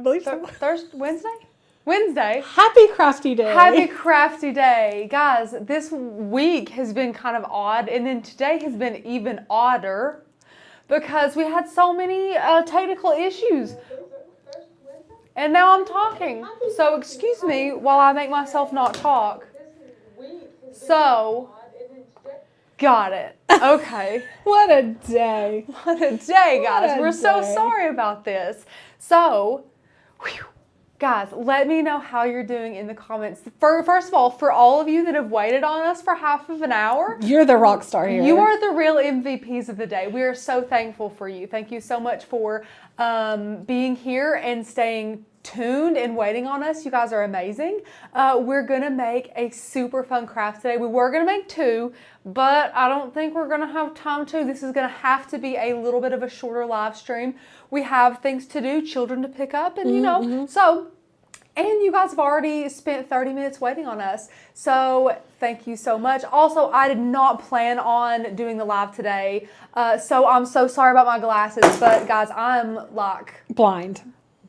believe so. Thursday, Wednesday. Happy crafty day. Happy crafty day. Guys, this week has been kind of odd, and then today has been even odder because we had so many technical issues. And now I'm talking. So excuse me while I make myself not talk. So, got it. Okay. What a day. What a day, guys. We're so sorry about this. So, guys, let me know how you're doing in the comments. First of all, for all of you that have waited on us for half of an hour. You're the rock star here. You are the real MVPs of the day. We are so thankful for you. Thank you so much for being here and staying tuned and waiting on us. You guys are amazing. We're going to make a super fun craft today. We were going to make 2, but I don't think we're going to have time to. This is going to have to be a little bit of a shorter live stream. We have things to do, children to pick up, and you know, so, and you guys have already spent 30 minutes waiting on us. So thank you so much. Also, I did not plan on doing the live today. So I'm so sorry about my glasses, but guys, I'm like blind.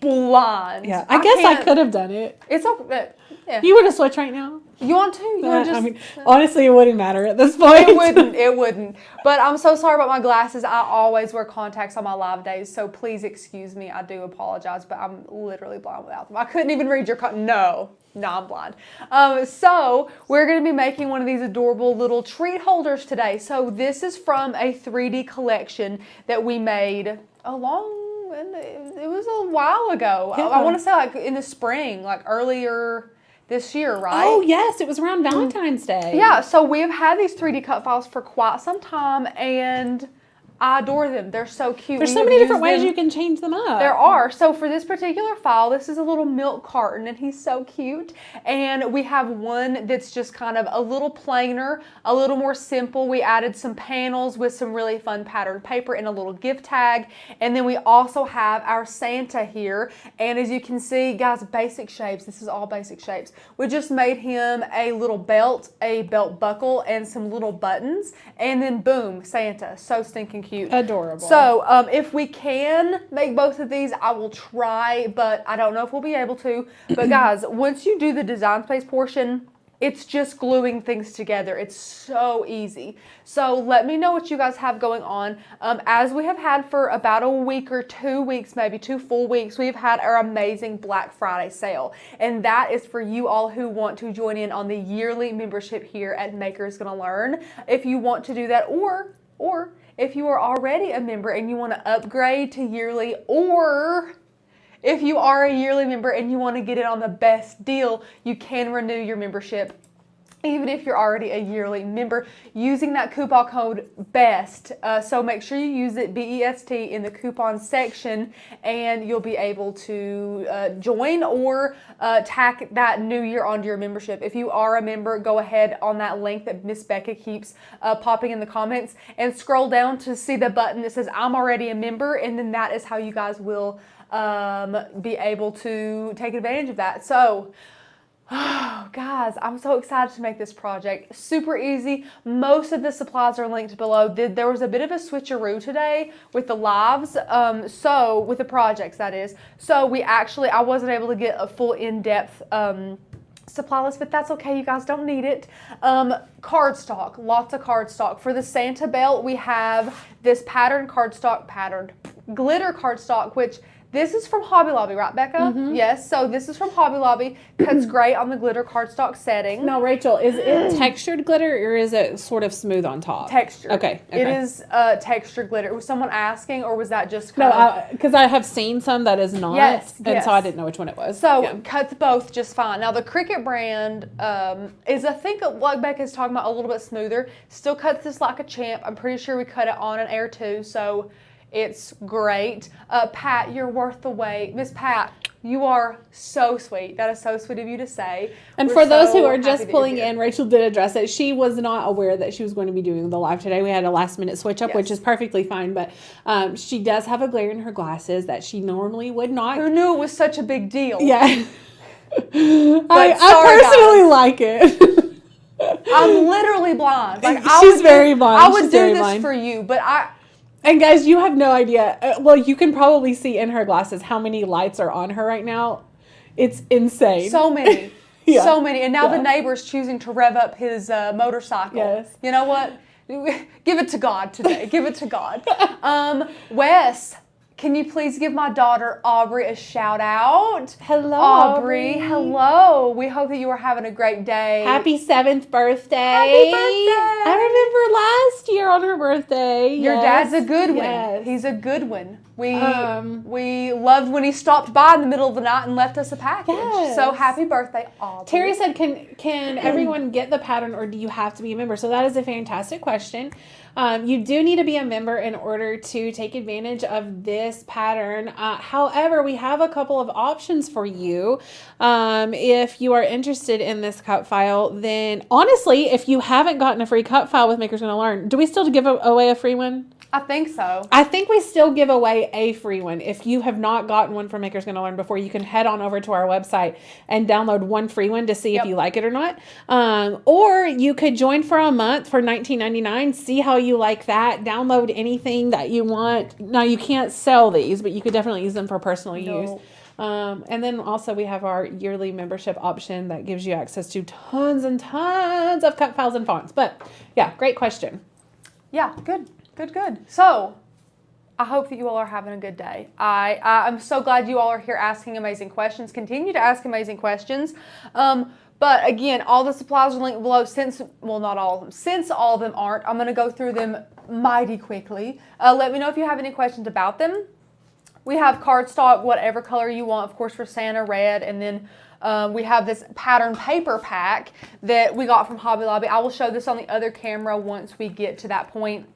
Yeah, I guess I could have done it. It's okay. Yeah. You want to switch right now? You want to? You want to just? I mean, honestly, it wouldn't matter at this point. It wouldn't. But I'm so sorry about my glasses. I always wear contacts on my live days, so please excuse me. I do apologize, but I'm literally blind without them. I couldn't even read your No, I'm blind. So we're going to be making one of these adorable little treat holders today. So this is from a 3D collection that we made it was a while ago. Yeah. I want to say like in the spring, like earlier this year, right? Oh, yes. It was around Valentine's Day. Yeah. So we have had these 3D cut files for quite some time, and I adore them. They're so cute. There's so many different ways you can change them up. There are. So for this particular file, this is a little milk carton, and he's so cute. And we have one that's just kind of a little plainer, a little more simple. We added some panels with some really fun patterned paper and a little gift tag. And then we also have our Santa here. And as you can see, guys, basic shapes. This is all basic shapes. We just made him a little belt, a belt buckle, and some little buttons. And then boom, Santa. So stinking cute. Adorable. So if we can make both of these, I will try, but I don't know if we'll be able to. But guys, once you do the design space portion, it's just gluing things together. It's so easy. So let me know what you guys have going on. As we have had for about a week or 2 weeks, maybe 2 full weeks, we've had our amazing Black Friday sale. And that is for you all who want to join in on the yearly membership here at Maker's Gonna Learn. If you want to do that, or if you are already a member and you want to upgrade to yearly, or if you are a yearly member and you want to get it on the best deal, you can renew your membership even if you're already a yearly member using that coupon code BEST. So make sure you use it, BEST, in the coupon section, and you'll be able to join or tack that new year onto your membership. If you are a member, go ahead on that link that Miss Becca keeps popping in the comments and scroll down to see the button that says I'm already a member, and then that is how you guys will be able to take advantage of that. So, oh, guys, I'm so excited to make this project. Super easy. Most of the supplies are linked below. There was a bit of a switcheroo today with the lives, so with the projects, that is. So I wasn't able to get a full in-depth supply list, but that's okay. You guys don't need it. Cardstock, lots of cardstock. For the Santa belt, we have this patterned glitter cardstock, which this is from Hobby Lobby, right, Becca? Mm-hmm. Yes, so this is from Hobby Lobby. Cuts great on the glitter cardstock setting. Now, Rachel, is it textured glitter or is it sort of smooth on top? Textured. Okay. It is textured glitter. Was someone asking, or was that just because I have seen some that is not, yes. So I didn't know which one it was. So cuts both just fine. Now, the Cricut brand is, I think, like Becca's talking about, a little bit smoother. Still cuts this like a champ. I'm pretty sure we cut it on an Air too, so it's great. Pat, you're worth the wait. Miss Pat, you are so sweet. That is so sweet of you to say. And for those who are just pulling in, Rachel did address it. She was not aware that she was going to be doing the live today. We had a last minute switch up, which is perfectly fine. But she does have a glare in her glasses that she normally would not. Who knew it was such a big deal? Yeah. I personally like it. I'm literally blind. Like, She's very blind. I would do this for you, but And guys, you have no idea. Well, you can probably see in her glasses how many lights are on her right now. It's insane. So many. Yeah. So many. And now the neighbor's choosing to rev up his motorcycle. Yes. You know what? Give it to God today. Give it to God. Wes, can you please give my daughter Aubrey a shout out? Hello, Aubrey. Hello. We hope that you are having a great day. Happy 7th birthday. Happy birthday. I remember last year on her birthday. Your dad's a good one. Yes. He's a good one. We loved when he stopped by in the middle of the night and left us a package. Yes. So happy birthday, Aubrey. Terry said, can everyone get the pattern, or do you have to be a member? So that is a fantastic question. You do need to be a member in order to take advantage of this pattern. However, we have a couple of options for you. If you are interested in this cut file, then honestly, if you haven't gotten a free cut file with Maker's Gonna Learn, do we still give away a free one? I think so. I think we still give away a free one. If you have not gotten one from Maker's Gonna Learn before, you can head on over to our website and download one free one to see if you like it or not. Or you could join for a month for $19.99, see how you like that, download anything that you want. Now, you can't sell these, but you could definitely use them for personal use. And then also we have our yearly membership option that gives you access to tons and tons of cut files and fonts. But yeah, great question. Yeah, good. So, I hope that you all are having a good day. I'm so glad you all are here asking amazing questions. Continue to ask amazing questions. But again, all the supplies are linked below. Not all of them. Since all of them aren't, I'm going to go through them mighty quickly. Let me know if you have any questions about them. We have cardstock, whatever color you want, of course, for Santa, red, and then we have this pattern paper pack that we got from Hobby Lobby. I will show this on the other camera once we get to that point.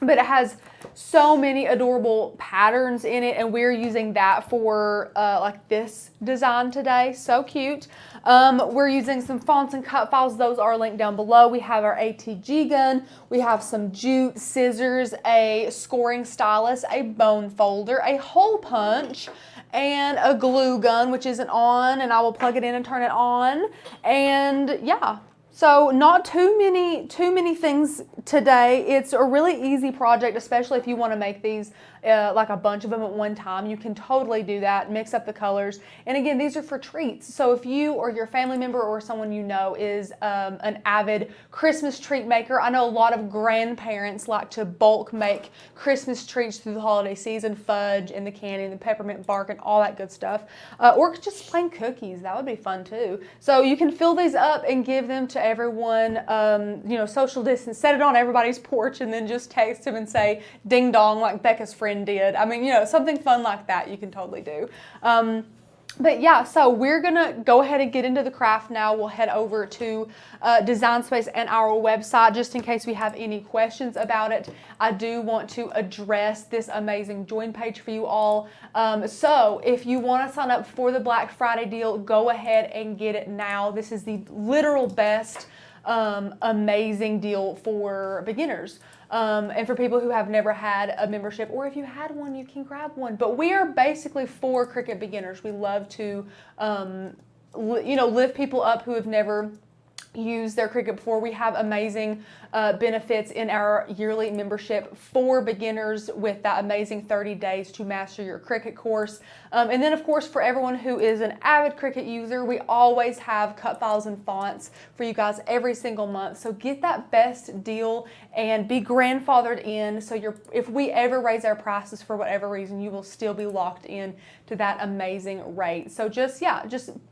But it has so many adorable patterns in it, and we're using that for like this design today. So cute. We're using some fonts and cut files. Those are linked down below. We have our ATG gun. We have some jute, scissors, a scoring stylus, a bone folder, a hole punch, and a glue gun, which isn't on, and I will plug it in and turn it on. And yeah. So not too many things today. It's a really easy project, especially if you want to make these like a bunch of them at one time. You can totally do that, mix up the colors. And again, these are for treats. So if you or your family member or someone you know is an avid Christmas treat maker, I know a lot of grandparents like to bulk make Christmas treats through the holiday season, fudge and the candy and the peppermint bark and all that good stuff. Or just plain cookies, that would be fun too. So you can fill these up and give them to everyone, social distance, set it on everybody's porch and then just text them and say ding dong like Becca's friend did. I mean, something fun like that you can totally do. But yeah, so we're gonna go ahead and get into the craft now. We'll head over to Design Space and our website just in case we have any questions about it. I do want to address this amazing join page for you all. So if you want to sign up for the Black Friday deal, go ahead and get it now. This is the literal best amazing deal for beginners. And for people who have never had a membership, or if you had one, you can grab one. But we are basically for Cricut beginners. We love to, lift people up who have never used their Cricut before. We have amazing benefits in our yearly membership for beginners with that amazing 30 days to master your Cricut course. And then of course for everyone who is an avid Cricut user, we always have cut files and fonts for you guys every single month. So get that best deal and be grandfathered in, so if we ever raise our prices for whatever reason, you will still be locked in to that amazing rate. So just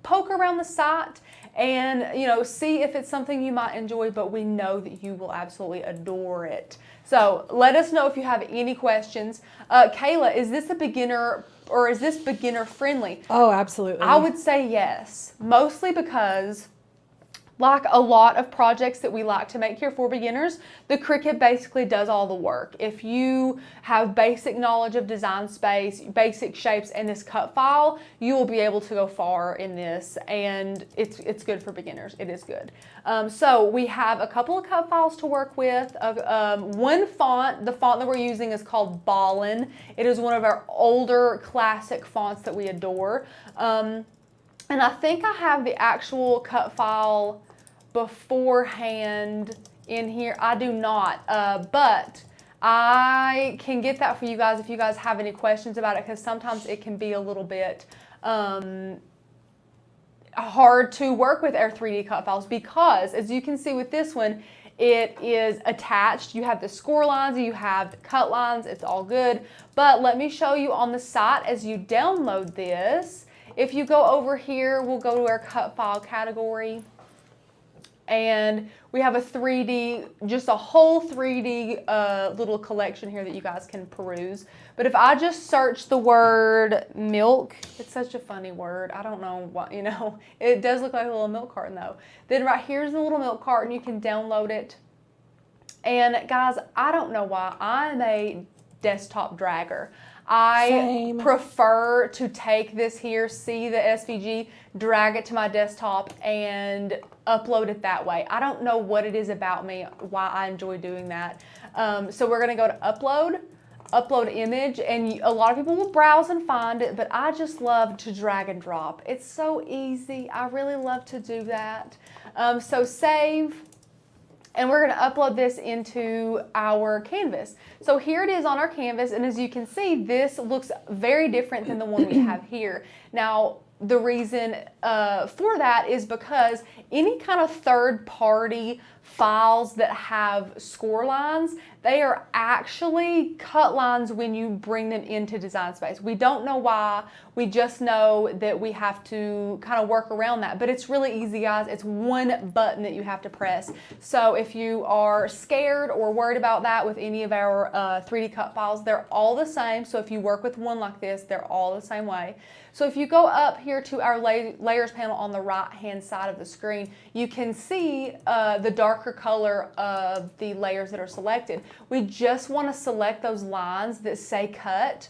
poke around the site and see if it's something you might enjoy, but we know that you will absolutely adore it. So let us know if you have any questions. Kayla, is this a beginner or is this beginner friendly? Oh, absolutely. I would say yes, mostly because like a lot of projects that we like to make here for beginners, the Cricut basically does all the work. If you have basic knowledge of Design Space, basic shapes, and this cut file, you will be able to go far in this, and it's good for beginners. It is good. So we have a couple of cut files to work with. One font, the font that we're using is called Ballin. It is one of our older classic fonts that we adore. And I think I have the actual cut file beforehand in here. I do not, but I can get that for you guys if you guys have any questions about it, because sometimes it can be a little bit hard to work with our 3D cut files, because as you can see with this one, it is attached. You have the score lines, you have the cut lines, it's all good. But let me show you on the site as you download this. If you go over here, we'll go to our cut file category. And we have a 3D, just a whole 3D little collection here that you guys can peruse. But if I just search the word milk, it's such a funny word. I don't know what, you know, it does look like a little milk carton though. Then right here's the little milk carton, you can download it. And guys, I don't know why, I'm a desktop dragger. I prefer to take this here, see the SVG, drag it to my desktop, and upload it that way. I don't know what it is about me, why I enjoy doing that. So we're gonna go to upload image, and a lot of people will browse and find it, but I just love to drag and drop. It's so easy. I really love to do that. So save. And we're going to upload this into our canvas. So here it is on our canvas, and as you can see, this looks very different than the one we have here. Now, the reason for that is because any kind of third-party files that have score lines, they are actually cut lines when you bring them into Design Space. We don't know why, we just know that we have to kind of work around that, but it's really easy, guys. It's one button that you have to press. So if you are scared or worried about that with any of our 3D cut files, they're all the same. So if you work with one like this, they're all the same way. So if you go up here to our layers panel on the right-hand side of the screen, you can see the darker color of the layers that are selected. We just want to select those lines that say cut,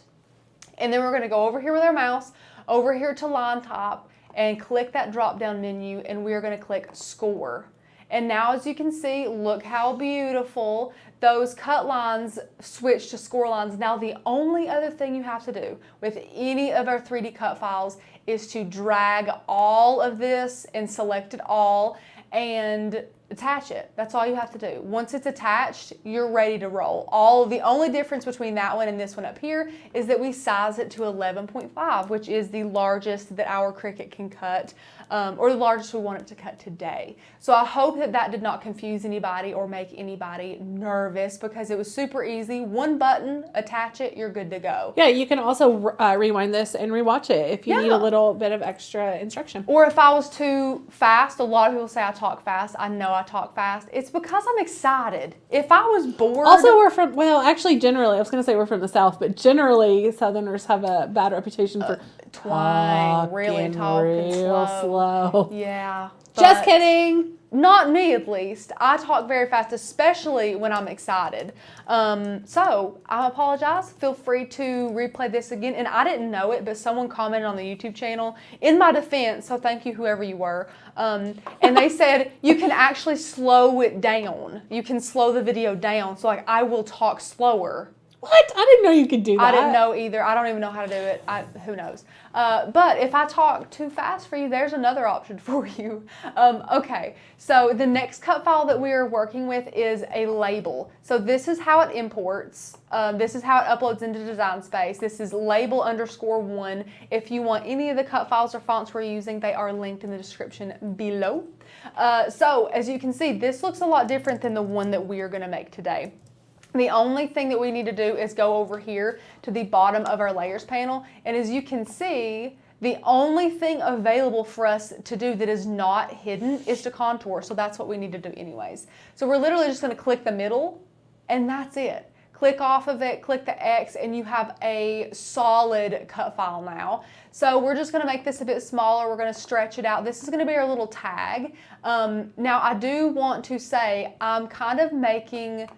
and then we're going to go over here with our mouse, over here to line top, and click that drop-down menu, and we're going to click score. And now, as you can see, look how beautiful those cut lines switch to score lines. Now, the only other thing you have to do with any of our 3D cut files is to drag all of this and select it all and attach it. That's all you have to do. Once it's attached, you're ready to roll. The only difference between that one and this one up here is that we size it to 11.5, which is the largest that our Cricut can cut, or the largest we want it to cut today. So I hope that that did not confuse anybody or make anybody nervous, because it was super easy. One button, attach it, you're good to go. Yeah, you can also rewind this and rewatch it if you need a little bit of extra instruction. Or if I was too fast, a lot of people say I talk fast. I know I talk fast. It's because I'm excited. If I was bored. Also, we're from, well, actually, generally, I was going to say we're from the South, but generally, Southerners have a bad reputation for really talking slow. Yeah. Just kidding. Not me, at least. I talk very fast, especially when I'm excited. So I apologize. Feel free to replay this again. And I didn't know it, but someone commented on the YouTube channel in my defense. So thank you, whoever you were. And they said you can actually slow it down. You can slow the video down. So like I will talk slower. What? I didn't know you could do that. I didn't know either. I don't even know how to do it. Who knows? But if I talk too fast for you, there's another option for you. Okay, so the next cut file that we are working with is a label. So this is how it imports. This is how it uploads into Design Space. This is label_1. If you want any of the cut files or fonts we're using, they are linked in the description below. So as you can see, this looks a lot different than the one that we are going to make today. The only thing that we need to do is go over here to the bottom of our layers panel. And as you can see, the only thing available for us to do that is not hidden is to contour. So that's what we need to do anyways. So we're literally just going to click the middle, and that's it. Click off of it, click the X, and you have a solid cut file now. So we're just going to make this a bit smaller. We're going to stretch it out. This is going to be our little tag. Now I do want to say I'm kind of making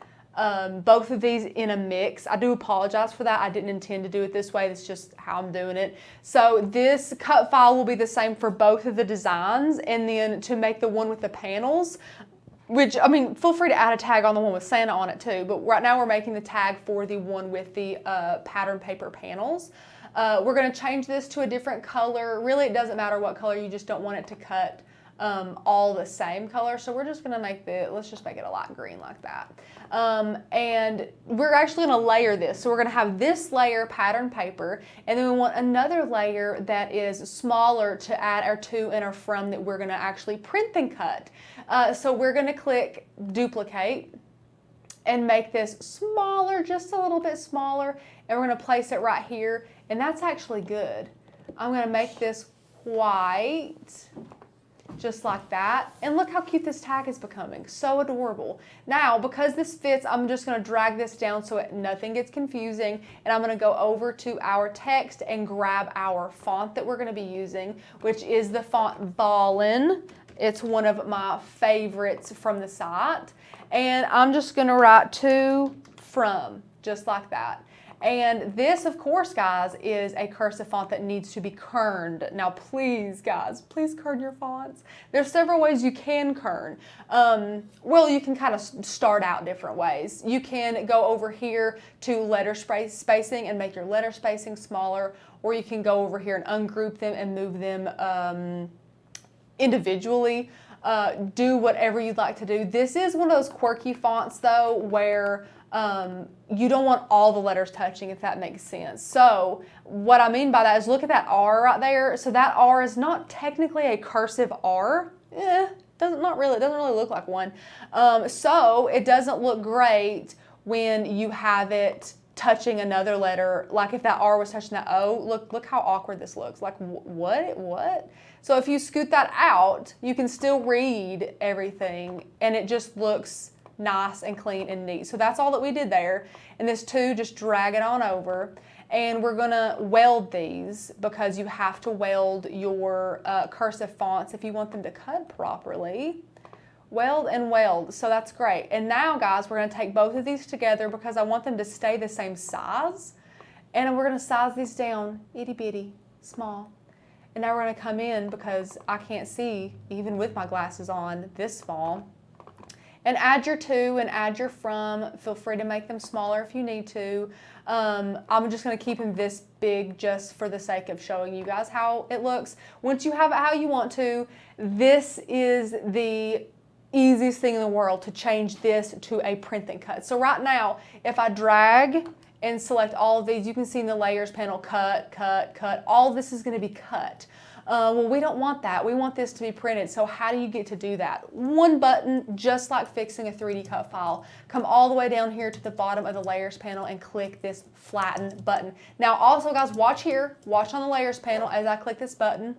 both of these in a mix. I do apologize for that. I didn't intend to do it this way. That's just how I'm doing it. So this cut file will be the same for both of the designs, and then to make the one with the panels, which, I mean, feel free to add a tag on the one with Santa on it too, but right now we're making the tag for the one with the pattern paper panels. We're going to change this to a different color. Really, it doesn't matter what color, you just don't want it to cut all the same color. So we're just gonna let's just make it a light green like that. And we're actually gonna layer this. So we're gonna have this layer pattern paper, and then we want another layer that is smaller to add our to and our from that we're gonna actually print and cut. So we're gonna click duplicate and make this smaller, just a little bit smaller, and we're gonna place it right here, and that's actually good. I'm gonna make this white, just like that. And look how cute this tag is becoming. So adorable. Now, because this fits, I'm just gonna drag this down so nothing gets confusing, and I'm gonna go over to our text and grab our font that we're gonna be using, which is the font Ballin. It's one of my favorites from the site. And I'm just gonna write to, from, just like that. And this, of course, guys, is a cursive font that needs to be kerned. Now, please, guys, please kern your fonts. There's several ways you can kern. Well, you can kind of start out different ways. You can go over here to letter spacing and make your letter spacing smaller, or you can go over here and ungroup them and move them individually. Do whatever you'd like to do. This is one of those quirky fonts, though, where you don't want all the letters touching, if that makes sense. So what I mean by that is, look at that R right there. So that R is not technically a cursive R. Doesn't really look like one. So it doesn't look great when you have it touching another letter. Like if that R was touching that O, look how awkward this looks. Like what? So if you scoot that out, you can still read everything, and it just looks nice and clean and neat. So that's all that we did there. And this to, just drag it on over. And we're gonna weld these, because you have to weld your cursive fonts if you want them to cut properly. Weld and weld, so that's great. And now, guys, we're gonna take both of these together because I want them to stay the same size. And we're gonna size these down, itty bitty, small. And now we're gonna come in, because I can't see, even with my glasses on, this small. And add your to and add your from. Feel free to make them smaller if you need to. I'm just gonna keep them this big just for the sake of showing you guys how it looks. Once you have it how you want to, this is the easiest thing in the world to change this to a print and cut. So right now, if I drag and select all of these, you can see in the layers panel, cut, cut, cut. All of this is gonna be cut. Well, we don't want that. We want this to be printed. So how do you get to do that? One button, just like fixing a 3D cut file. Come all the way down here to the bottom of the layers panel and click this flatten button. Now also, guys, watch here. Watch on the layers panel as I click this button.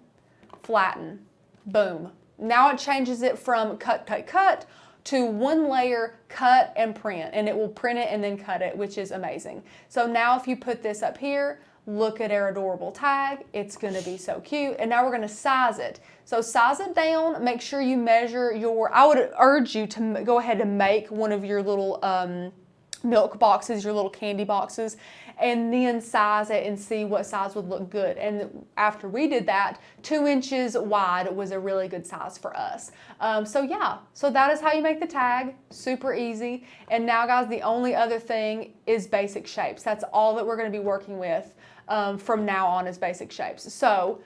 Flatten. Boom. Now it changes it from cut, cut, cut to one layer, cut and print. And it will print it and then cut it, which is amazing. So now if you put this up here, look at our adorable tag. It's gonna be so cute. And now we're gonna size it. So size it down, make sure you measure I would urge you to go ahead and make one of your little milk boxes, your little candy boxes, and then size it and see what size would look good. And after we did that, 2 inches wide was a really good size for us. So yeah, so that is how you make the tag. Super easy. And now, guys, the only other thing is basic shapes. That's all that we're gonna be working with from now on, is basic shapes. So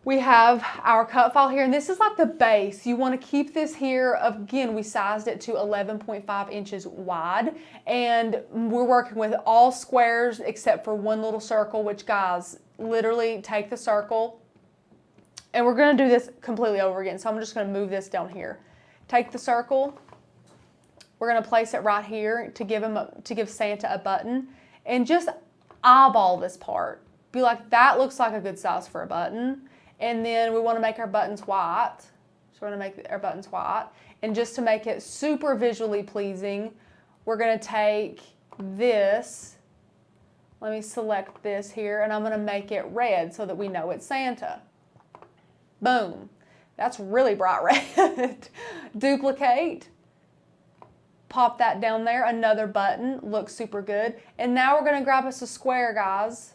we have our cut file here, and this is like the base. You want to keep this here. Again, we sized it to 11.5 inches wide, and we're working with all squares except for one little circle, which, guys, literally take the circle, and we're going to do this completely over again. So I'm just going to move this down here. Take the circle. We're going to place it right here to give Santa a button, and just eyeball this part. Be like, that looks like a good size for a button. And then we want to make our buttons white. So we're going to make our buttons white. And just to make it super visually pleasing, we're going to take this. Let me select this here, and I'm going to make it red so that we know it's Santa. Boom. That's really bright red. Duplicate. Pop that down there. Another button. Looks super good. And now we're going to grab us a square, guys.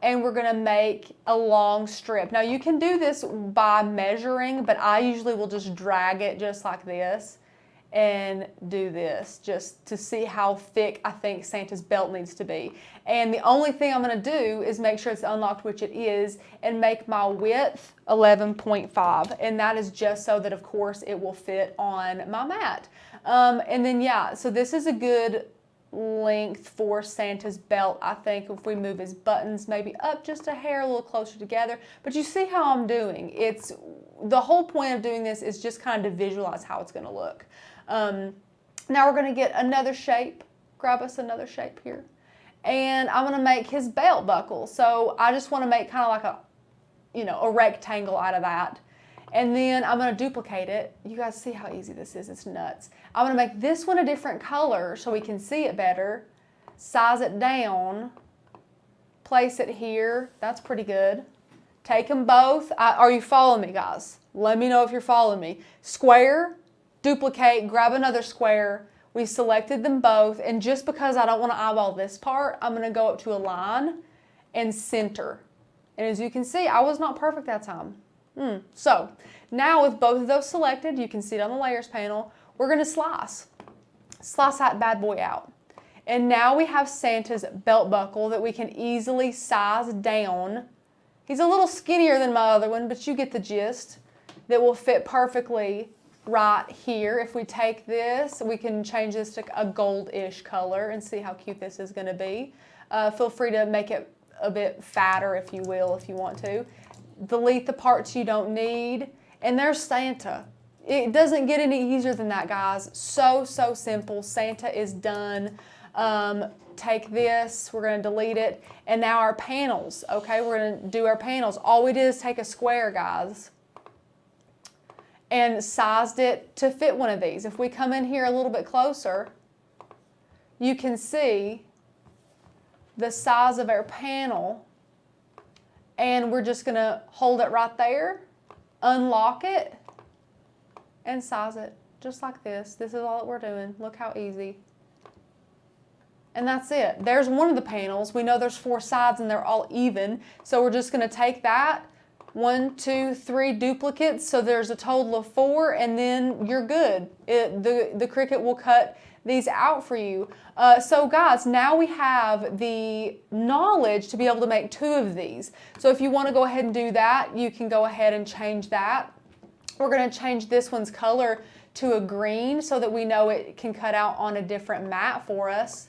And we're gonna make a long strip. Now you can do this by measuring, but I usually will just drag it just like this and do this just to see how thick I think Santa's belt needs to be. And the only thing I'm going to do is make sure it's unlocked, which it is, and make my width 11.5. And that is just so that, of course, it will fit on my mat. And then, yeah, so this is a good length for Santa's belt. I think if we move his buttons maybe up just a hair, a little closer together. But you see how I'm doing. It's the whole point of doing this is just kind of to visualize how it's going to look. Now we're going to get another shape. Grab us another shape here. And I'm going to make his belt buckle. So I just want to make kind of like a rectangle out of that. And then I'm going to duplicate it. You guys see how easy this is. It's nuts. I'm going to make this one a different color so we can see it better. Size it down. Place it here. That's pretty good. Take them both. Are you following me, guys? Let me know if you're following me. Square, duplicate, grab another square. We selected them both. And just because I don't want to eyeball this part, I'm going to go up to a line and center. And as you can see, I was not perfect that time. So now with both of those selected, you can see it on the layers panel, we're going to slice that bad boy out. And now we have Santa's belt buckle that we can easily size down. He's a little skinnier than my other one, but you get the gist. That will fit perfectly right here. If we take this, we can change this to a goldish color and see how cute this is going to be. Feel free to make it a bit fatter if you will, if you want to. Delete the parts you don't need. And there's Santa. It doesn't get any easier than that, guys. So simple. Santa is done. Take this, we're going to delete it. And now our panels, okay? We're going to do our panels. All we did is take a square, guys, and sized it to fit one of these. If we come in here a little bit closer, you can see the size of our panel. And we're just going to hold it right there, unlock it, and size it just like this. This is all that we're doing. Look how easy. And that's it. There's one of the panels. We know there's 4 sides and they're all even. So we're just going to take that, 1, 2, 3 duplicates. So there's a total of 4 and then you're good. The Cricut will cut these out for you. So guys, now we have the knowledge to be able to make 2 of these. So if you want to go ahead and do that, you can go ahead and change that. We're going to change this one's color to a green so that we know it can cut out on a different mat for us.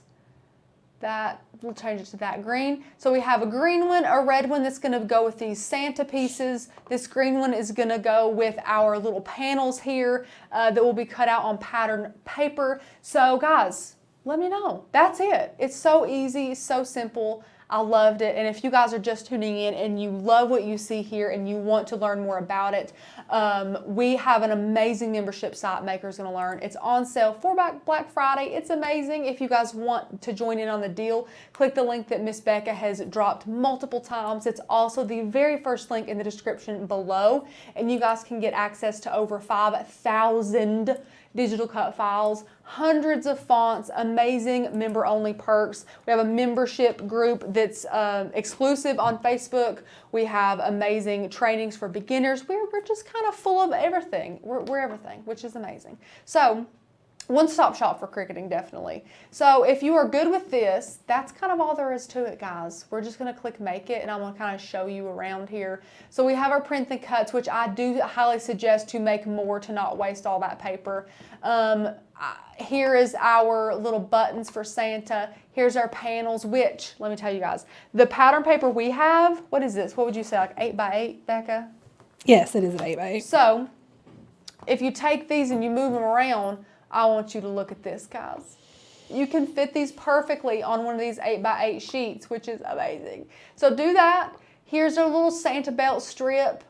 That we'll change it to that green. So we have a green one, a red one that's going to go with these Santa pieces. This green one is going to go with our little panels here that will be cut out on pattern paper. So guys, let me know. That's it. It's so easy, so simple. I loved it. And if you guys are just tuning in and you love what you see here and you want to learn more about it, we have an amazing membership site, Maker's Gonna Learn. It's on sale for Black Friday. It's amazing. If you guys want to join in on the deal, click the link that Miss Becca has dropped multiple times. It's also the very first link in the description below. And you guys can get access to over 5,000 digital cut files, hundreds of fonts, amazing member-only perks. We have a membership group that's exclusive on Facebook. We have amazing trainings for beginners. We're just kind of full of everything. We're everything, which is amazing. So, one-stop shop for cricketing, definitely. So if you are good with this, that's kind of all there is to it, guys. We're just going to click make it, and I'm going to kind of show you around here. So we have our prints and cuts, which I do highly suggest to make more to not waste all that paper. Here is our little buttons for Santa. Here's our panels, which, let me tell you guys, the pattern paper we have, what is this? What would you say, like 8x8, Becca? Yes, it is an 8x8. So if you take these and you move them around, I want you to look at this, guys. You can fit these perfectly on one of these 8x8 sheets, which is amazing. So do that. Here's our little Santa belt strip.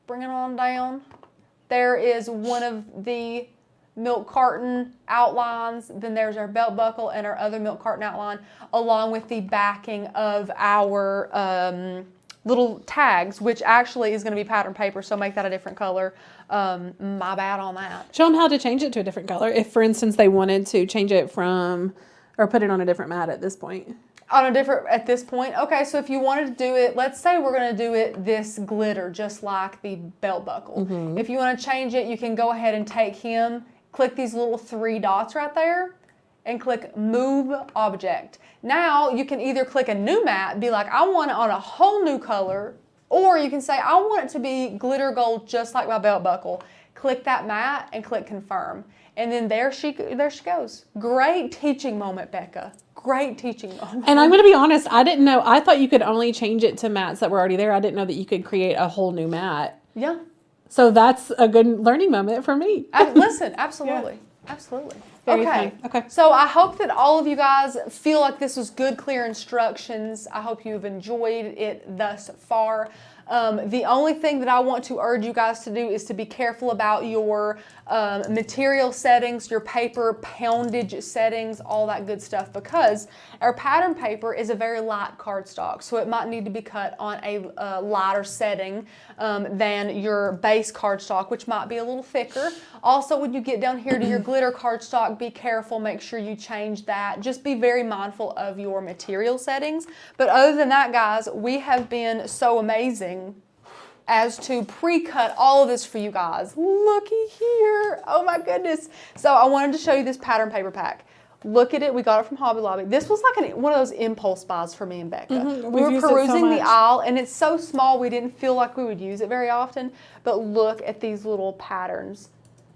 Bring it on down. There is one of the milk carton outlines. Then there's our belt buckle and our other milk carton outline, along with the backing of our little tags, which actually is going to be pattern paper, so make that a different color. My bad on that. Show them how to change it to a different color. If, for instance, they wanted to change it from, or put it on a different mat at this point. At this point? Okay, so if you wanted to do it, let's say we're going to do it this glitter, just like the belt buckle. If you want to change it, you can go ahead and take him, click these little 3 dots right there and click Move Object. Now you can either click a new mat, be like, I want it on a whole new color, or you can say, I want it to be glitter gold just like my belt buckle. Click that mat and click Confirm. And then there she goes. Great teaching moment, Becca. Great teaching moment. And I'm going to be honest, I didn't know. I thought you could only change it to mats that were already there. I didn't know that you could create a whole new mat. Yeah. So that's a good learning moment for me. Listen, absolutely. Yeah. Absolutely. Very okay. fun. Okay. So I hope that all of you guys feel like this was good, clear instructions. I hope you've enjoyed it thus far. The only thing that I want to urge you guys to do is to be careful about your material settings, your paper poundage settings, all that good stuff, because our pattern paper is a very light cardstock, so it might need to be cut on a lighter setting than your base cardstock, which might be a little thicker. Also, when you get down here to your glitter cardstock, be careful, make sure you change that. Just be very mindful of your material settings. But other than that, guys, we have been so amazing as to pre-cut all of this for you guys. Looky here. Oh my goodness. So I wanted to show you this pattern paper pack. Look at it. We got it from Hobby Lobby. This was like one of those impulse buys for me and Becca. We were perusing the aisle, and it's so small we didn't feel like we would use it very often. But look at these little patterns.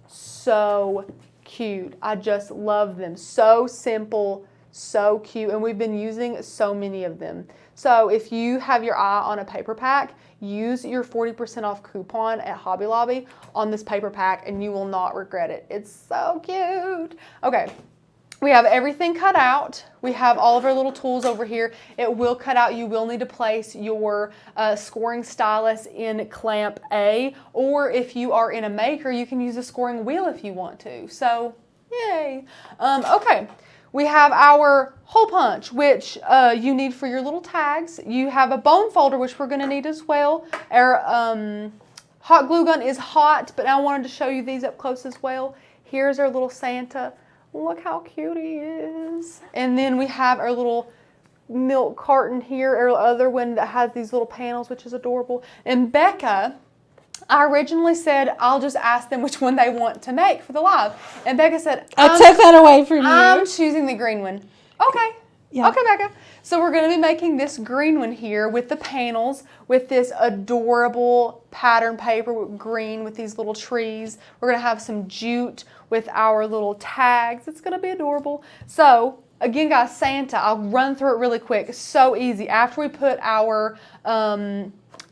So cute. I just love them. So simple, so cute, and we've been using so many of them. So if you have your eye on a paper pack, use your 40% off coupon at Hobby Lobby on this paper pack and you will not regret it. It's so cute. Okay, we have everything cut out. We have all of our little tools over here. It will cut out. You will need to place your scoring stylus in clamp A, or if you are in a maker, you can use a scoring wheel if you want to. So, yay. Okay. We have our hole punch, which you need for your little tags. You have a bone folder, which we're going to need as well. Our hot glue gun is hot, but I wanted to show you these up close as well. Here's our little Santa. Look how cute he is. And then we have our little milk carton here, our other one that has these little panels, which is adorable. And Becca, I originally said, I'll just ask them which one they want to make for the live. And Becca said, I took that away from you. I'm choosing the green one. Okay. Yeah. Okay, Becca. So we're going to be making this green one here with the panels, with this adorable pattern paper with green with these little trees. We're going to have some jute with our little tags. It's going to be adorable. So again, guys, Santa, I'll run through it really quick. It's so easy. After we put our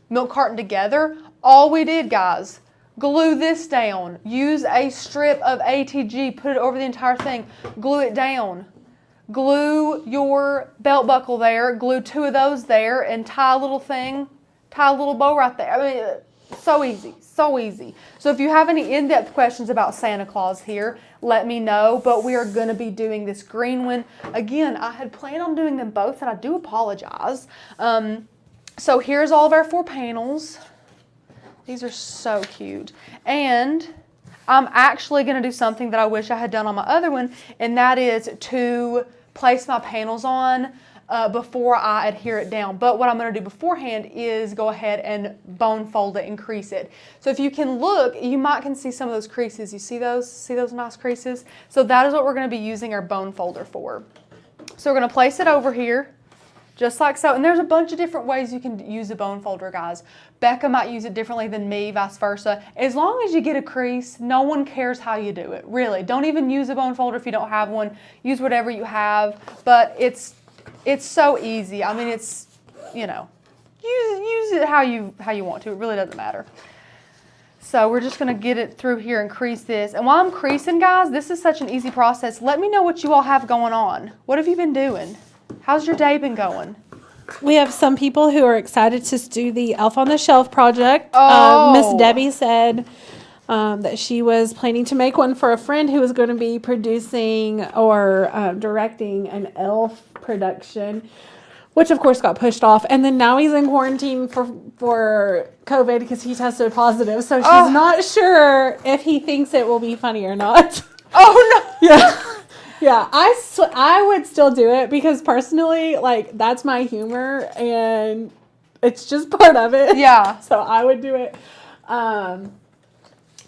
milk carton together, all we did, guys, glue this down. Use a strip of ATG, put it over the entire thing, glue it down. Glue your belt buckle there, glue 2 of those there, and tie a little thing, tie a little bow right there. I mean, so easy, so easy. So if you have any in-depth questions about Santa Claus here, let me know, but we are going to be doing this green one. Again, I had planned on doing them both, and I do apologize. So here's all of our 4 panels. These are so cute. And I'm actually going to do something that I wish I had done on my other one, and that is to place my panels on before I adhere it down. But what I'm going to do beforehand is go ahead and bone fold it and crease it. So if you can look, you might can see some of those creases. You see those? See those nice creases? So that is what we're going to be using our bone folder for. So we're going to place it over here, just like so. And there's a bunch of different ways you can use a bone folder, guys. Becca might use it differently than me, vice versa. As long as you get a crease, no one cares how you do it, really. Don't even use a bone folder if you don't have one. Use whatever you have, but it's so easy. I mean, it's, you know, use it how you want to. It really doesn't matter. So we're just going to get it through here and crease this. And while I'm creasing, guys, this is such an easy process. Let me know what you all have going on. What have you been doing? How's your day been going? We have some people who are excited to do the Elf on the Shelf project. Oh. Miss Debbie said that she was planning to make one for a friend who was going to be producing or directing an elf production, which of course got pushed off. And then now he's in quarantine for COVID because he tested positive. So she's not sure if he thinks it will be funny or not. Oh, no. Yeah. Yeah, I would still do it because personally, like, that's my humor and it's just part of it. Yeah. So I would do it.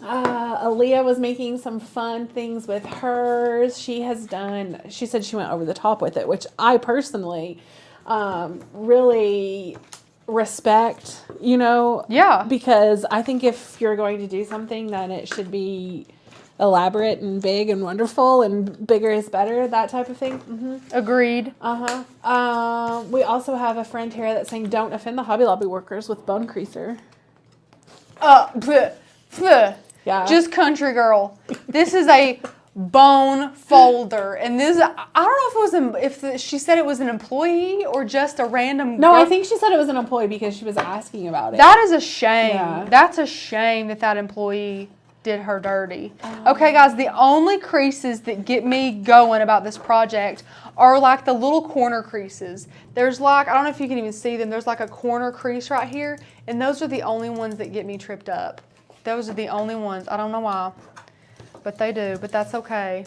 Aaliyah was making some fun things with hers. She said she went over the top with it, which I personally really respect, Yeah. because I think if you're going to do something, then it should be elaborate and big and wonderful, and bigger is better, that type of thing. Mm-hmm. Agreed. We also have a friend here that's saying don't offend the Hobby Lobby workers with bone creaser. Bleh, bleh. Yeah. Just country girl. This is a bone folder, and this, I don't know if she said it was an employee or just a random No, girl. I think she said it was an employee because she was asking about it. That is a shame. Yeah. That's a shame that employee did her dirty. Okay, guys, the only creases that get me going about this project are like the little corner creases. There's like, I don't know if you can even see them, there's like a corner crease right here, and those are the only ones that get me tripped up. Those are the only ones. I don't know why, but they do, but that's okay.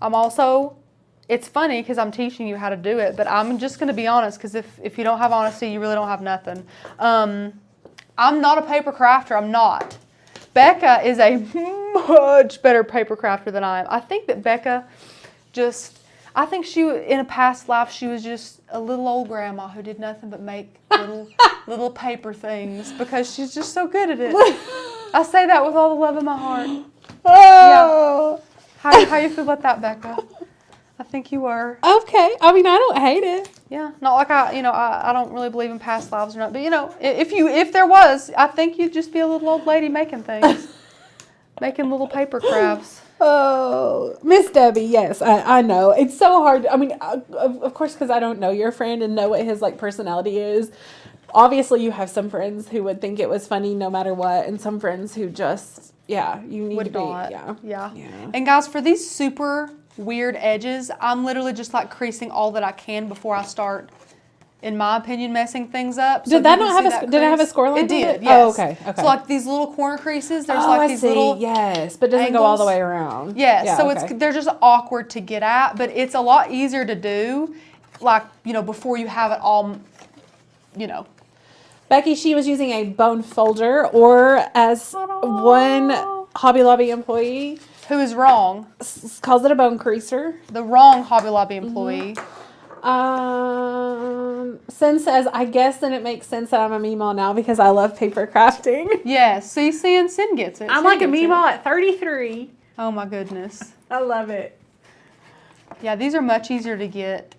It's funny because I'm teaching you how to do it, but I'm just going to be honest, because if you don't have honesty, you really don't have nothing. I'm not a paper crafter. I'm not. Becca is a much better paper crafter than I am. I think that Becca I think in a past life, she was just a little old grandma who did nothing but make little paper things because she's just so good at it. I say that with all the love in my heart. Oh. Yeah. How you feel about that, Becca? I think you were. Okay. I mean, I don't hate it. Yeah. Not like I don't really believe in past lives or not. But, if there was, I think you'd just be a little old lady making things. Making little paper crafts. Oh, Miss Debbie, yes, I know. It's so hard. I mean, of course, because I don't know your friend and know what his personality is. Obviously, you have some friends who would think it was funny no matter what, and some friends who just, you need Would to be, not. Yeah. And guys, for these super weird edges, I'm literally just like creasing all that I can before I start, in my opinion, messing things up. So did that not have did it have a score line? It did, yes. Oh, okay. So like these little corner creases, there's these little yes, but it doesn't go all the way around. Yes, yeah, so they're just awkward to get at, but it's a lot easier to do, like, before you have it all, Becky, she was using a bone folder, or as one Hobby Lobby employee who is wrong calls it a bone creaser. The wrong Hobby Lobby employee. Sin says, I guess then it makes sense that I'm a meemaw now because I love paper crafting. Yes, see, Sin gets it. I'm like a meemaw at 33. Oh my goodness. I love it. Yeah, these are much easier to get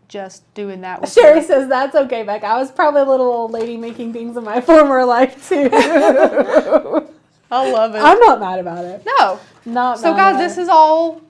just doing that. Sherry says, that's okay, Beck. I was probably a little old lady making things in my former life too. I love it. I'm not mad about it. No. Not so mad guys, about this is all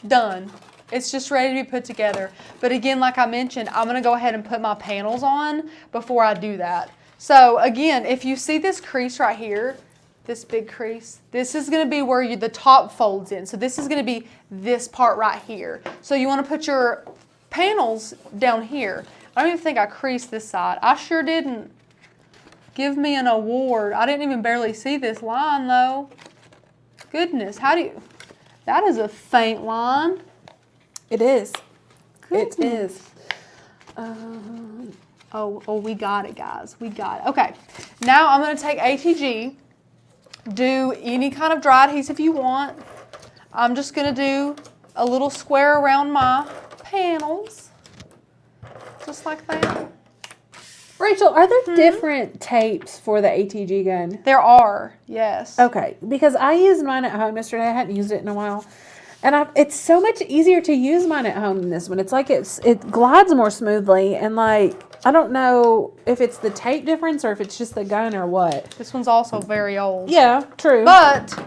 done. It's just ready to be put together. But again, like I mentioned, I'm going to go ahead and put my panels on before I do that. So again, if you see this crease right here, this big crease, this is going to be where the top folds in. So this is going to be this part right here. So you want to put your panels down here. I don't even think I creased this side. I sure didn't. Give me an award. I didn't even barely see this line though. Goodness, that is a faint line. It is. Goodness. It is. Oh, we got it, guys. We got it. Okay, now I'm going to take ATG, do any kind of dry adhesive you want. I'm just going to do a little square around my panels, just like that. Rachel, are there different tapes for the ATG gun? There are, yes. Okay, because I used mine at home yesterday. I hadn't used it in a while. And it's so much easier to use mine at home than this one. It's like it glides more smoothly, and I don't know if it's the tape difference or if it's just the gun or what. This one's also very old. Yeah, true. But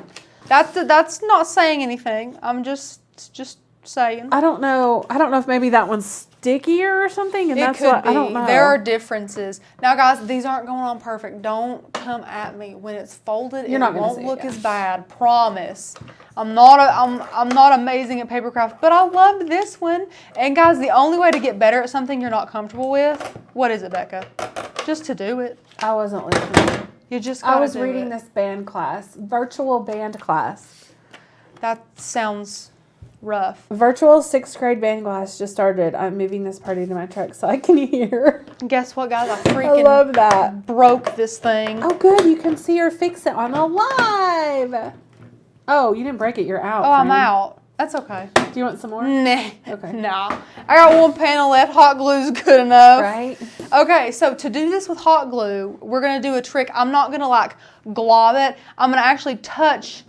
that's not saying anything. I'm just saying. I don't know if maybe that one's stickier or something, and that's what I don't know. There are differences. Now, guys, these aren't going on perfect. Don't come at me when it's folded. It won't look as bad. Promise. I'm not amazing at paper craft, but I love this one. And guys, the only way to get better at something you're not comfortable with, what is it, Becca? Just to do it. I wasn't listening. You just gotta I was reading this band class, virtual band class. That sounds rough. Virtual 6th grade band class just started. I'm moving this party to my truck so I can hear. Guess what, guys? I freaking love that. broke this thing. Oh, good. You can see her fix it on the live. Oh, you didn't break it. You're out. Oh, I'm friend. out. That's okay. Do you want some more? Nah. Okay. Nah. I got one panel left. Hot glue's good enough. Right? Okay, so to do this with hot glue, we're going to do a trick. I'm not going to like glob it. I'm going to actually touch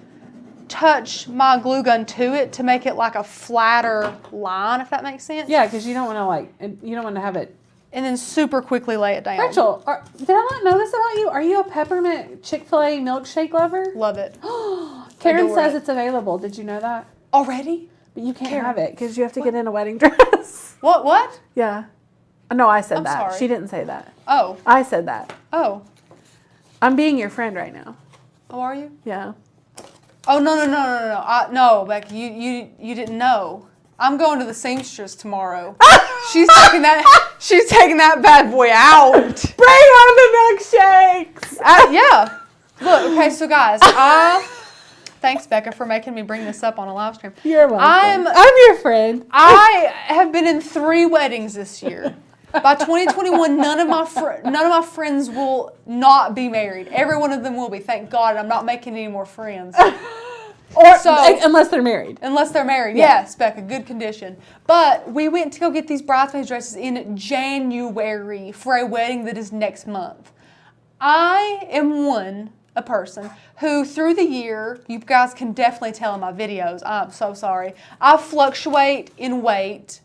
my glue gun to it to make it like a flatter line, if that makes sense. Yeah, because you don't want to have it. And then super quickly lay it down. Rachel, did I not know this about you? Are you a peppermint Chick-fil-A milkshake lover? Love it. Karen says it's available. Did you know that? Already? But you can't have it because you have to get in a wedding dress. What? Yeah. No, I said I'm that. sorry. She didn't say that. Oh. I said that. Oh. I'm being your friend right now. Oh, are you? Yeah. Oh, no. No, Becky, you didn't know. I'm going to the seamstress tomorrow. She's taking that bad boy out. Bring on the milkshakes. Yeah. Look, okay, so guys, thanks, Becca, for making me bring this up on a live stream. You're welcome. I'm your friend. I have been in 3 weddings this year. By 2021, none of my friends will not be married. Every one of them will be. Thank God, I'm not making any more friends. Unless they're married. Unless they're married. Yeah. Yes, Becca, good condition. But we went to go get these bridesmaids dresses in January for a wedding that is next month. I am a person who through the year, you guys can definitely tell in my videos, I'm so sorry, I fluctuate in weight.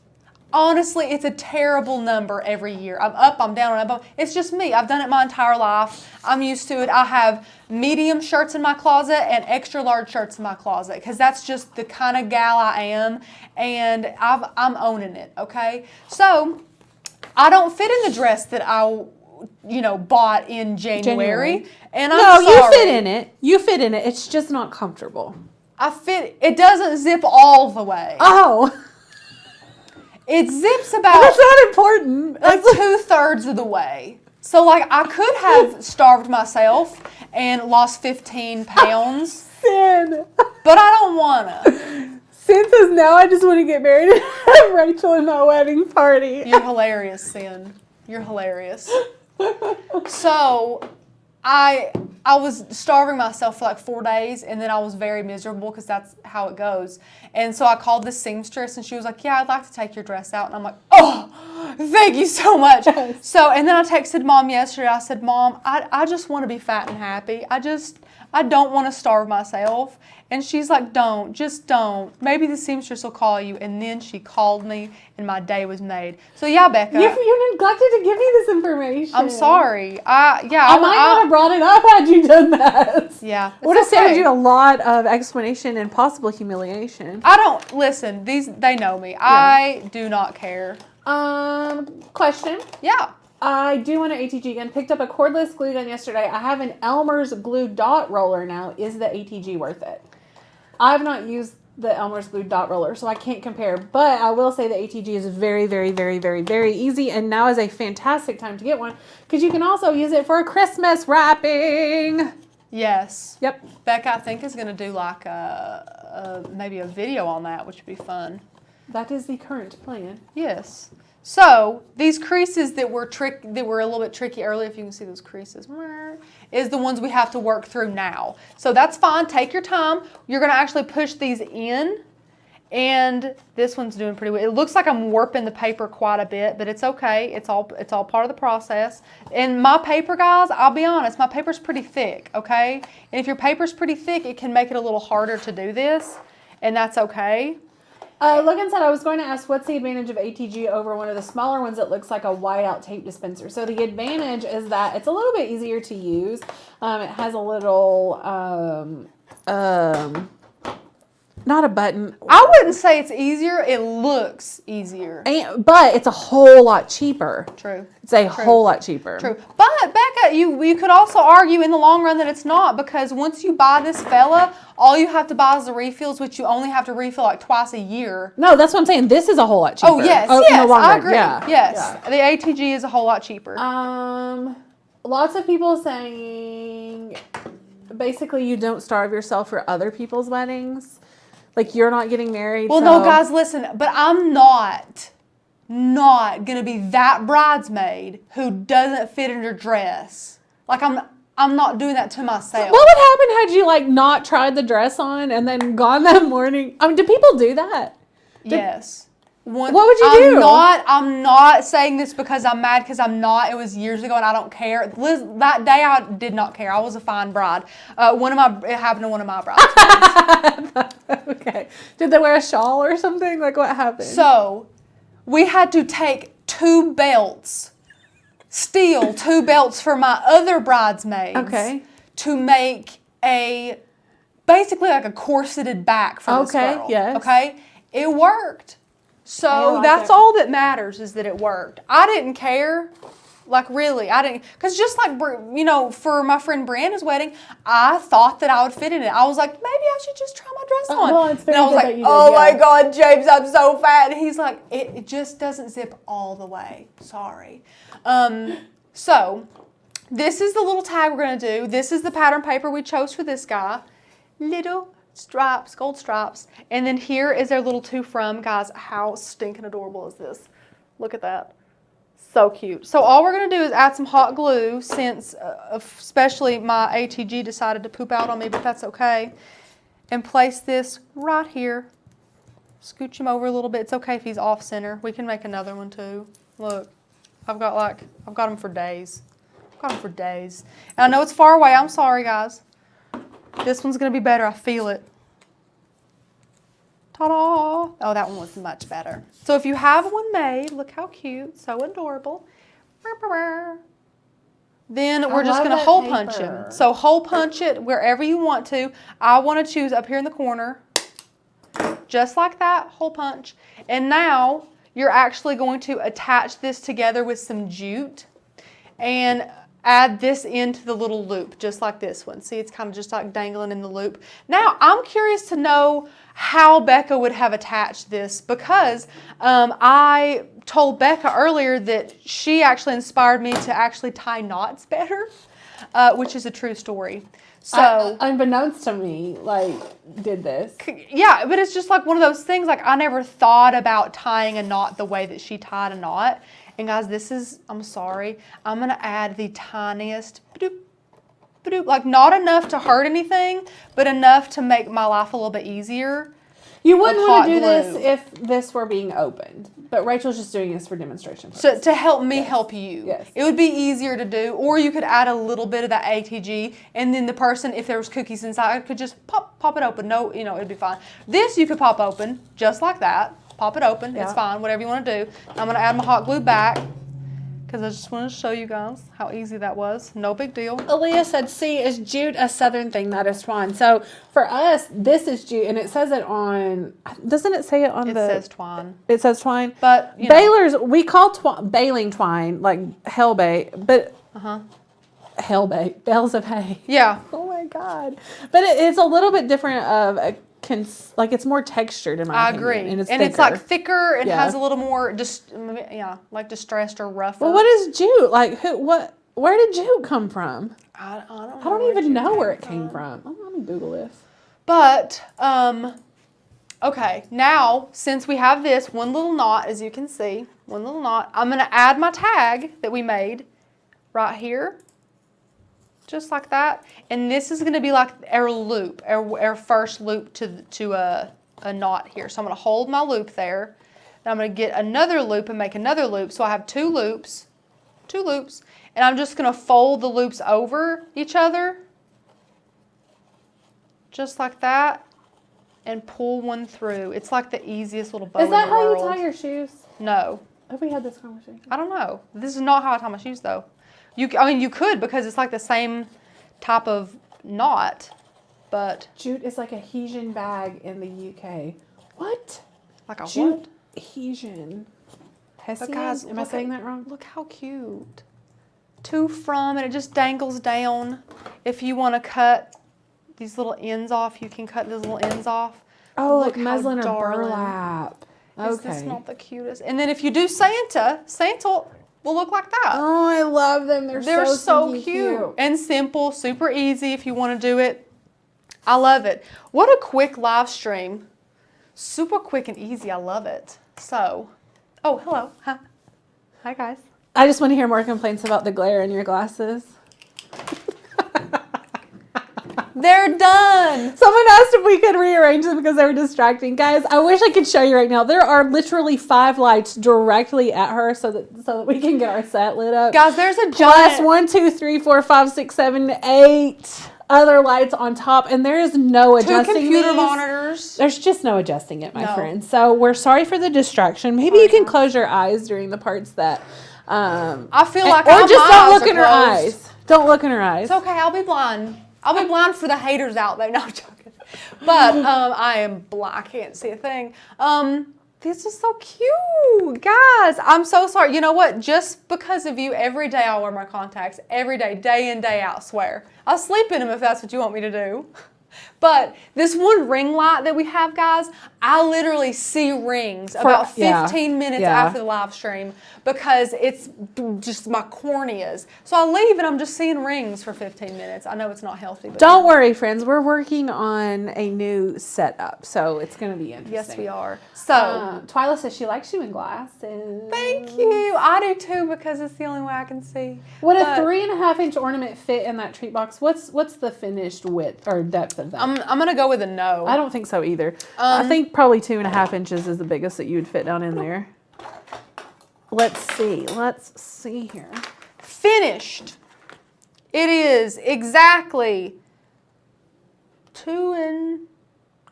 Honestly, it's a terrible number every year. I'm up, I'm down, I'm up. It's just me. I've done it my entire life. I'm used to it. I have medium shirts in my closet and extra large shirts in my closet because that's just the kind of gal I am, and I'm owning it, okay? So I don't fit in the dress that I bought in January. And I'm sorry. You fit in it. You fit in it. It's just not comfortable. It doesn't zip all the way. Oh. It zips about... That's not important. Like 2/3 of the way. So like I could have starved myself and lost 15 pounds. Sin. But I don't wanna. Sin says now I just want to get married and have Rachel in my wedding party. You're hilarious, Sin. You're hilarious. So I was starving myself for like 4 days, and then I was very miserable because that's how it goes. And so I called the seamstress, and she was like, yeah, I'd like to take your dress out. And I'm like, oh, thank you so much. So, and then I texted Mom yesterday. I said, Mom, I just want to be fat and happy. I don't want to starve myself. And she's like, just don't. Maybe the seamstress will call you. And then she called me, and my day was made. So yeah, Becca. You neglected to give me this information. I'm sorry. I might not have brought it up had you done that. Yeah. Would have saved you a lot of explanation and possible humiliation. Listen, they know me. Yeah. I do not care. Question. Yeah. I do want an ATG gun. Picked up a cordless glue gun yesterday. I have an Elmer's glue dot roller now. Is the ATG worth it? I've not used the Elmer's glue dot roller, so I can't compare. But I will say the ATG is very, very, very, very, very easy. And now is a fantastic time to get one because you can also use it for Christmas wrapping. Yes. Yep. Becca, I think, is going to do like maybe a video on that, which would be fun. That is the current plan. Yes. So these creases that were a little bit tricky earlier, if you can see those creases, is the ones we have to work through now. So that's fine. Take your time. You're going to actually push these in, and this one's doing pretty well. It looks like I'm warping the paper quite a bit, but it's okay. It's all part of the process. And my paper, guys, I'll be honest, my paper's pretty thick, okay? And if your paper's pretty thick, it can make it a little harder to do this, and that's okay. Logan said, I was going to ask, what's the advantage of ATG over one of the smaller ones that looks like a whiteout tape dispenser? So the advantage is that it's a little bit easier to use. It has a little, not a button. I wouldn't say it's easier. It looks easier. But it's a whole lot cheaper. True. It's a whole lot cheaper. True. But, Becca, you could also argue in the long run that it's not, because once you buy this fella, all you have to buy is the refills, which you only have to refill like twice a year. No, that's what I'm saying. This is a whole lot cheaper. Oh, yes. Yes, I agree. Yeah. Yes. Yeah. The ATG is a whole lot cheaper. Lots of people saying basically you don't starve yourself for other people's weddings. Like, you're not getting married. Well, so. no, guys, listen, but I'm not gonna be that bridesmaid who doesn't fit in her dress. Like, I'm not doing that to myself. What would happen had you, like, not tried the dress on and then gone that morning? I mean, do people do that? Yes. What would you do? I'm not saying this because I'm mad, because I'm not. It was years ago and I don't care. That day I did not care. I was a fine bride. It happened to one of my brides. Okay. Did they wear a shawl or something? Like, what happened? So, we had to take steal 2 belts for my other bridesmaids. Okay. To make basically like a corseted back for this girl. Yes. Okay? It worked. So that's all that matters, is that it worked. I didn't care. Like, really, I didn't. Because just like, for my friend Brianna's wedding, I thought that I would fit in it. I was like, maybe I should just try my dress on. Well, it's very and I was good like, that you did, oh yeah. my God, James, I'm so fat. And he's like, it just doesn't zip all the way. Sorry. So this is the little tag we're going to do. This is the pattern paper we chose for this guy. Little stripes, gold stripes. And then here is their little to from. Guys, how stinking adorable is this? Look at that. So cute. So all we're going to do is add some hot glue, since especially my ATG decided to poop out on me, but that's okay. And place this right here. Scooch him over a little bit. It's okay if he's off center. We can make another one too. Look, I've got him for days. And I know it's far away. I'm sorry, guys. This one's going to be better. I feel it. Ta-da! Oh, that one was much better. So if you have one made, look how cute. So adorable. Then we're just going to hole punch him. So hole punch it wherever you want to. I want to choose up here in the corner. Just like that, hole punch. And now you're actually going to attach this together with some jute and add this into the little loop, just like this one. See, it's kind of just like dangling in the loop. Now, I'm curious to know how Becca would have attached this, because I told Becca earlier that she actually inspired me to actually tie knots better, which is a true story. So, unbeknownst to me, like, did this. Yeah, but it's just like one of those things, like, I never thought about tying a knot the way that she tied a knot. And guys, I'm sorry, I'm going to add the tiniest, like, not enough to hurt anything, but enough to make my life a little bit easier. You wouldn't want to do this if this were being opened, but Rachel's just doing this for demonstration purposes. So to help me help you. Yes. It would be easier to do, or you could add a little bit of that ATG, and then the person, if there was cookies inside, could just pop it open. No, it'd be fine. This you could pop open, just like that. Pop it open. Yeah. It's fine, whatever you want to do. I'm going to add my hot glue back, because I just wanted to show you guys how easy that was. No big deal. Aaliyah said, see, is jute a southern thing, that is twine? So for us, this is jute, and it says it on, doesn't it say it on It says twine. It says twine? But, balers, we call baling twine, like hellbay, but, hellbay, bales of hay. Yeah. Oh my God. But it's a little bit different of like, it's more textured in my opinion. I agree. And it's like thicker. It has a little more like distressed or rougher. Well, what is jute? Like, where did jute come from? I don't even know where it came from. Oh, let me Google this. But, okay, now, since we have this one little knot, as you can see, I'm going to add my tag that we made right here. Just like that. And this is going to be like our loop, our first loop to a knot here. So I'm going to hold my loop there. And I'm going to get another loop and make another loop. So I have two loops. And I'm just going to fold the loops over each other. Just like that. And pull one through. It's like the easiest little bow in the world. Is that how you tie your shoes? No. Have we had this conversation? I don't know. This is not how I tie my shoes though. You could, because it's like the same type of knot, but jute is like a Hessian bag in the UK. What? Like a jute what? Hessian. But guys, am I saying that wrong? Look how cute. To from, and it just dangles down. If you want to cut these little ends off, you can cut these little ends off. Oh, like muslin or burlap. Okay. Is this not the cutest? And then if you do Santa will look like that. Oh, I love them. They're so cute. And simple, super easy if you want to do it. I love it. What a quick live stream. Super quick and easy. I love it. So, oh, hello. Hi, guys. I just want to hear more complaints about the glare in your glasses. They're done. Someone asked if we could rearrange them because they were distracting. Guys, I wish I could show you right now. There are literally 5 lights directly at her so that we can get our set lit up. Guys, there's a Plus giant... 1, 2, 3, 4, 5, 6, 7, 8 other lights on top, and there is no adjusting 2 computer these. monitors. There's just no adjusting it, my friend. So we're sorry for the distraction. Maybe you can close your eyes during the parts that... I feel like or just don't look in her closed. eyes. Don't look in her eyes. It's okay. I'll be blind. I'll be blind for the haters out there. No, I'm joking. But I am blind. I can't see a thing. This is so cute. Guys, I'm so sorry. You know what? Just because of you, every day I'll wear my contacts. Every day in, day out, swear. I'll sleep in them if that's what you want me to do. But this one ring light that we have, guys, I literally see rings about 15 minutes after the live stream because it's just my corneas. So I leave and I'm just seeing rings for 15 minutes. I know it's not healthy. But don't worry, friends. We're working on a new setup, so it's going to be interesting. Yes, we are. So Twyla says she likes you in glasses. Thank you. I do too because it's the only way I can see. Would a 3.5-inch ornament fit in that treat box? What's the finished width or depth of that? I'm gonna go with a no. I don't think so either. I think probably 2.5 inches is the biggest that you would fit down in there. Let's see here. Finished. It is exactly 2 and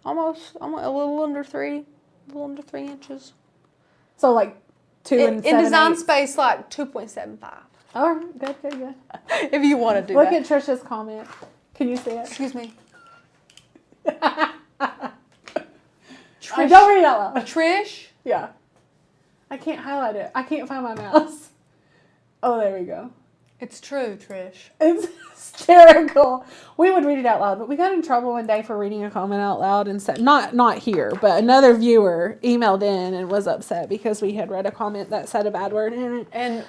almost a little under 3 inches. So like 2 and 7 in design 8. space, like 2.75. All right, good. If you want to do Look that. at Trisha's comment. Can you see it? Excuse me. Trish. Don't read it out loud. Trish? Yeah. I can't highlight it. I can't find my mouse. Oh, there we go. It's true, Trish. It's hysterical. We would read it out loud, but we got in trouble one day for reading a comment out loud and said, not here, but another viewer emailed in and was upset because we had read a comment that said a bad word in it. And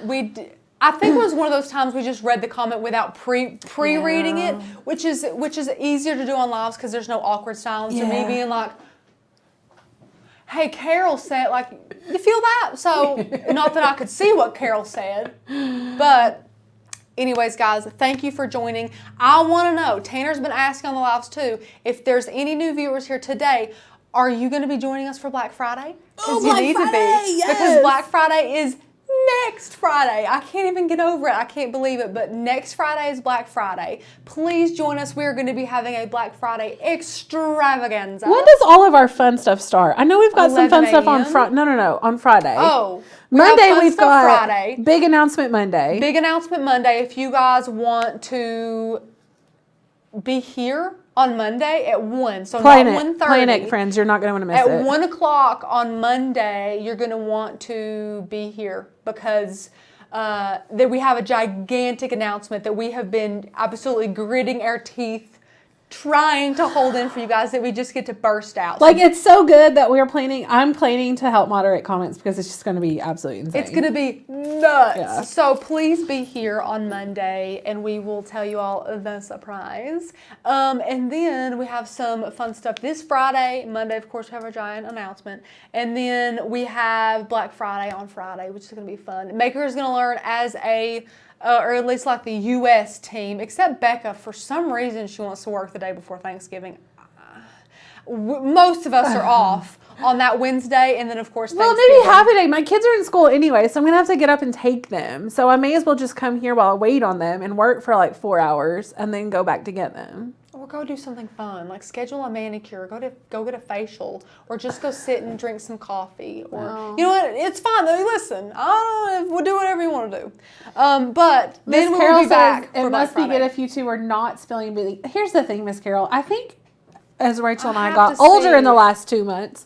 I think it was one of those times we just read the comment without pre-reading it, which is easier to do on lives because there's no awkward silence or me being like, hey, Carol said, like, you feel that? So, not that I could see what Carol said, but anyways, guys, thank you for joining. I want to know, Tanner's been asking on the lives too, if there's any new viewers here today, are you going to be joining us for Black Friday? Because you need to be. Yes. Because Black Friday is next Friday. I can't even get over it. I can't believe it. But next Friday is Black Friday. Please join us. We're going to be having a Black Friday extravaganza. When does all of our fun stuff start? I know we've got some fun stuff on Friday. No, on Friday. Oh, Monday we've got Friday. Big announcement Monday. Big announcement Monday. If you guys want to be here on Monday at 1, so not 1:30. Plan it, friends. You're not going to want to miss it. At 1 o'clock on Monday, you're going to want to be here because that we have a gigantic announcement that we have been absolutely gritting our teeth trying to hold in for you guys that we just get to burst out. Like, it's so good that I'm planning to help moderate comments because it's just going to be absolutely insane. It's going to be nuts. Yeah. So please be here on Monday and we will tell you all the surprise. And then we have some fun stuff this Friday. Monday, of course, we have our giant announcement. And then we have Black Friday on Friday, which is going to be fun. Maker is going to learn as or at least like the U.S. team, except Becca. For some reason, she wants to work the day before Thanksgiving. Most of us are off on that Wednesday, and then, of course, Thanksgiving. Well, maybe half a day. My kids are in school anyway, so I'm going to have to get up and take them. So I may as well just come here while I wait on them and work for like 4 hours and then go back to get them. Or go do something fun, like schedule a manicure, go get a facial, or just go sit and drink some coffee. Or you know what? It's fine though. Listen, I don't know. We'll do whatever you want to do. But then we'll be back. It must be good if you two are not spilling beans. Here's the thing, Miss Carol. I think as Rachel and I got older in the last 2 months,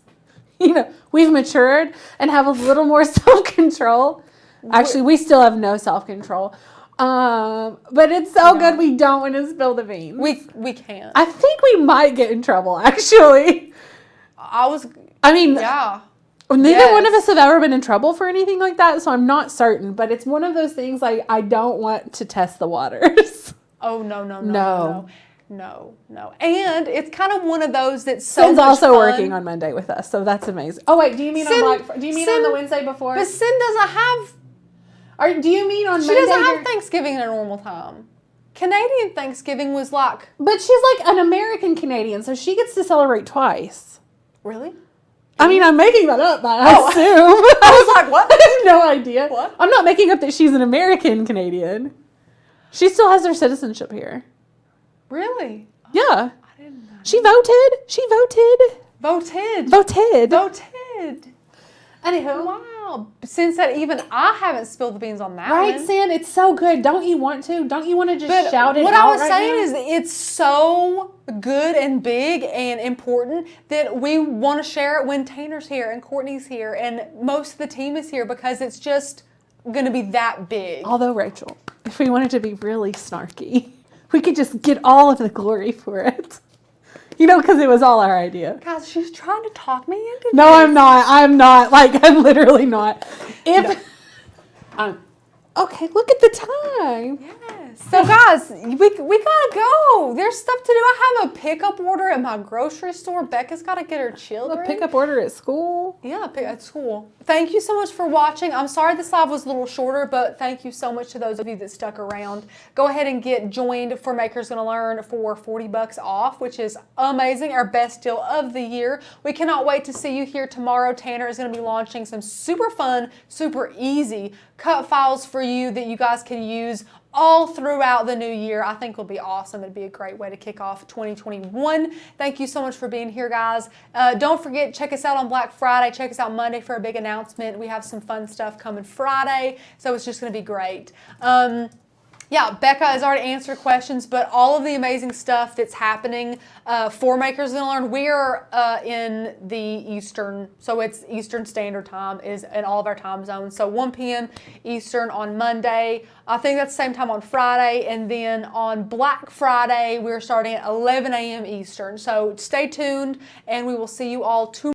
we've matured and have a little more self-control. Actually, we still have no self-control. But it's so good we don't want to spill the beans. We can't. I think we might get in trouble, actually. Yeah. Neither one of us have ever been in trouble for anything like that, so I'm not certain. But it's one of those things like I don't want to test the waters. Oh, no. No. And it's kind of one of those that's so Cin's much also fun. working on Monday with us, so that's amazing. Oh wait, do you mean on the Wednesday before? But Sin doesn't have. Or do you mean on She Monday? doesn't have Thanksgiving at a normal time. Canadian Thanksgiving was like. But she's like an American Canadian, so she gets to celebrate twice. Really? I mean, I'm making that up, but I assume. I was like, what? I have no idea. What? I'm not making up that she's an American Canadian. She still has her citizenship here. Really? Yeah. I didn't know. She voted. Voted. Voted. Anywho. Wow. Since that, even I haven't spilled the beans on that Right, one. Sin? It's so good. Don't you want to? Don't you want to just shout it out? What I was right saying now? is that it's so good and big and important that we want to share it when Tanner's here and Courtney's here and most of the team is here because it's just going to be that big. Although, Rachel, if we wanted to be really snarky, we could just get all of the glory for it. You know, because it was all our idea. Guys, she's trying to talk me into No, this. I'm not. I'm literally not. Okay, look at the time. Yes. So, guys, we gotta go. There's stuff to do. I have a pickup order at my grocery store. Becca's got to get her children. A pickup order at school. Yeah, at school. Thank you so much for watching. I'm sorry this live was a little shorter, but thank you so much to those of you that stuck around. Go ahead and get joined for Makers Gonna Learn for $40 off, which is amazing. Our best deal of the year. We cannot wait to see you here tomorrow. Tanner is going to be launching some super fun, super easy cut files for you that you guys can use all throughout the new year. I think will be awesome. It'd be a great way to kick off 2021. Thank you so much for being here, guys. Don't forget, check us out on Black Friday. Check us out Monday for a big announcement. We have some fun stuff coming Friday, so it's just going to be great. Yeah, Becca has already answered questions, but all of the amazing stuff that's happening for Makers Gonna Learn, we are in the Eastern, so it's Eastern Standard Time is in all of our time zones. So 1 p.m. Eastern on Monday. I think that's the same time on Friday, and then on Black Friday, we're starting at 11 a.m. Eastern. So stay tuned, and we will see you all tomorrow.